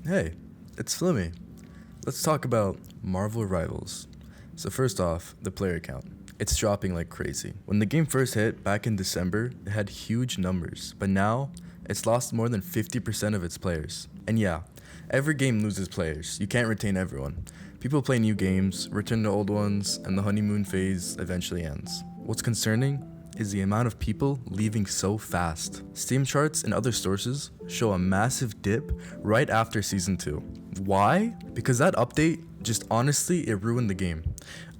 Hey, it's Flimmy. Let's talk about Marvel Rivals. So first off, the player count. It's dropping like crazy. When the game first hit back in December, it had huge numbers, but now it's lost more than 50% of its players. And yeah, every game loses players. You can't retain everyone. People play new games, return to old ones, and the honeymoon phase eventually ends. What's concerning is the amount of people leaving so fast. Steam charts and other sources show a massive dip right after Season 2. Why? Because that update it ruined the game.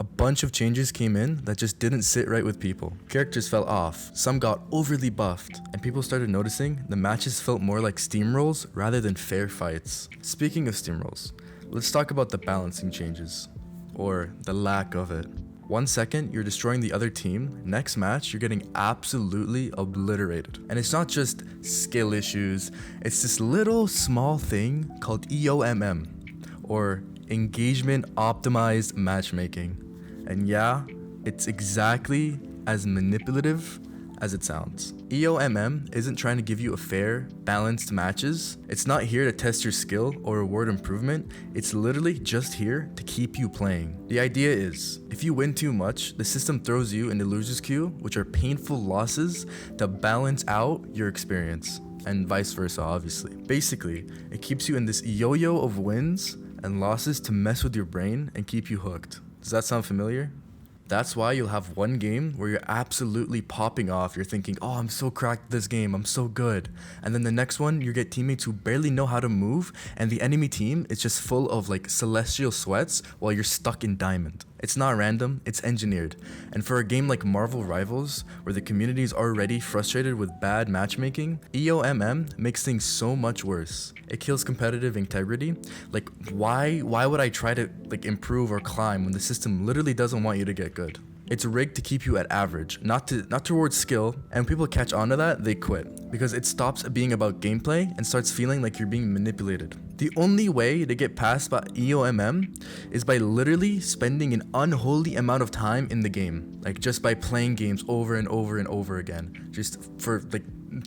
A bunch of changes came in that just didn't sit right with people. Characters fell off, some got overly buffed, and people started noticing the matches felt more like steamrolls rather than fair fights. Speaking of steamrolls, let's talk about the balancing changes, or the lack of it. 1 second, you're destroying the other team. Next match, you're getting absolutely obliterated. And it's not just skill issues, it's this little small thing called EOMM, or Engagement Optimized Matchmaking. And yeah, it's exactly as manipulative as it sounds. EOMM isn't trying to give you a fair, balanced matches. It's not here to test your skill or reward improvement. It's literally just here to keep you playing. The idea is, if you win too much, the system throws you into losers queue, which are painful losses to balance out your experience, and vice versa, obviously. Basically, it keeps you in this yo-yo of wins and losses to mess with your brain and keep you hooked. Does that sound familiar? That's why you'll have one game where you're absolutely popping off. You're thinking, oh, I'm so cracked at this game, I'm so good. And then the next one, you get teammates who barely know how to move, and the enemy team is just full of like celestial sweats while you're stuck in diamond. It's not random, it's engineered. And for a game like Marvel Rivals, where the community is already frustrated with bad matchmaking, EOMM makes things so much worse. It kills competitive integrity. Like, why would I try to improve or climb when the system literally doesn't want you to get good? It's rigged to keep you at average, not to reward skill, and when people catch on to that, they quit. Because it stops being about gameplay and starts feeling like you're being manipulated. The only way to get past by EOMM is by literally spending an unholy amount of time in the game. Like just by playing games over and over and over again. Just for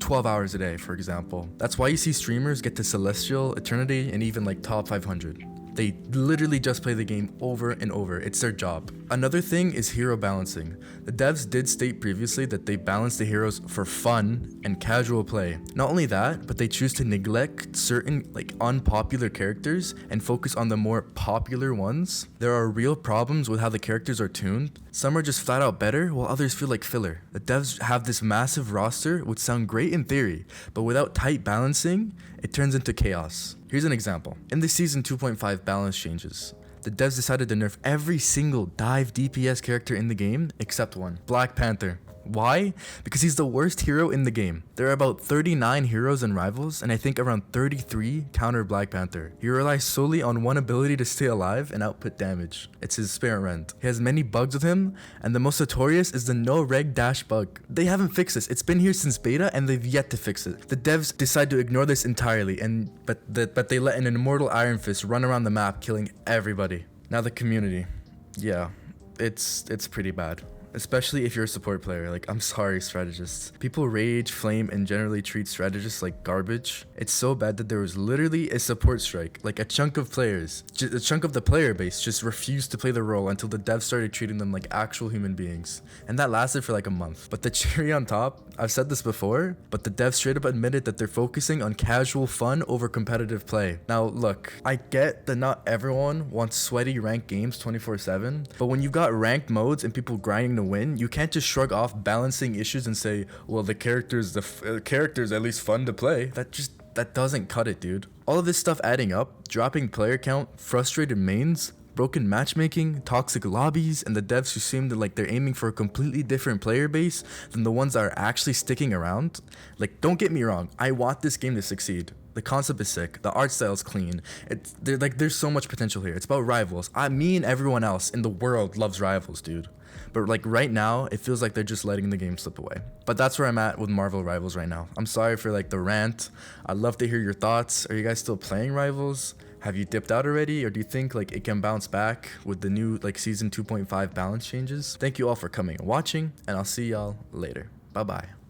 12 hours a day, for example. That's why you see streamers get to Celestial, Eternity, and even top 500. They literally just play the game over and over. It's their job. Another thing is hero balancing. The devs did state previously that they balance the heroes for fun and casual play. Not only that, but they choose to neglect certain unpopular characters and focus on the more popular ones. There are real problems with how the characters are tuned. Some are just flat out better, while others feel like filler. The devs have this massive roster which sound great in theory, but without tight balancing, it turns into chaos. Here's an example. In the Season 2.5 balance changes, the devs decided to nerf every single dive DPS character in the game except one, Black Panther. Why? Because he's the worst hero in the game. There are about 39 heroes in Rivals, and I think around 33 counter Black Panther. He relies solely on one ability to stay alive and output damage. It's his spare rent. He has many bugs with him, and the most notorious is the no reg dash bug. They haven't fixed this. It's been here since beta, and they've yet to fix it. The devs decide to ignore this entirely, but they let an immortal Iron Fist run around the map, killing everybody. Now the community. Yeah, it's pretty bad. Especially if you're a support player. I'm sorry, strategists. People rage, flame, and generally treat strategists like garbage. It's so bad that there was literally a support strike. A chunk of players, a chunk of the player base just refused to play the role until the devs started treating them like actual human beings. And that lasted for a month. But the cherry on top, I've said this before, but the devs straight up admitted that they're focusing on casual fun over competitive play. Now look, I get that not everyone wants sweaty ranked games 24/7, but when you've got ranked modes and people grinding to win, you can't just shrug off balancing issues and say, well, the character's at least fun to play. That doesn't cut it, dude. All of this stuff adding up, dropping player count, frustrated mains, broken matchmaking, toxic lobbies, and the devs who seem like they're aiming for a completely different player base than the ones that are actually sticking around. Don't get me wrong, I want this game to succeed. The concept is sick. The art style is clean. There's so much potential here. It's about Rivals. Me and everyone else in the world loves Rivals, dude. But right now, it feels like they're just letting the game slip away. But that's where I'm at with Marvel Rivals right now. I'm sorry for the rant. I'd love to hear your thoughts. Are you guys still playing Rivals? Have you dipped out already? Or do you think it can bounce back with the new Season 2.5 balance changes? Thank you all for coming and watching, and I'll see y'all later. Bye-bye.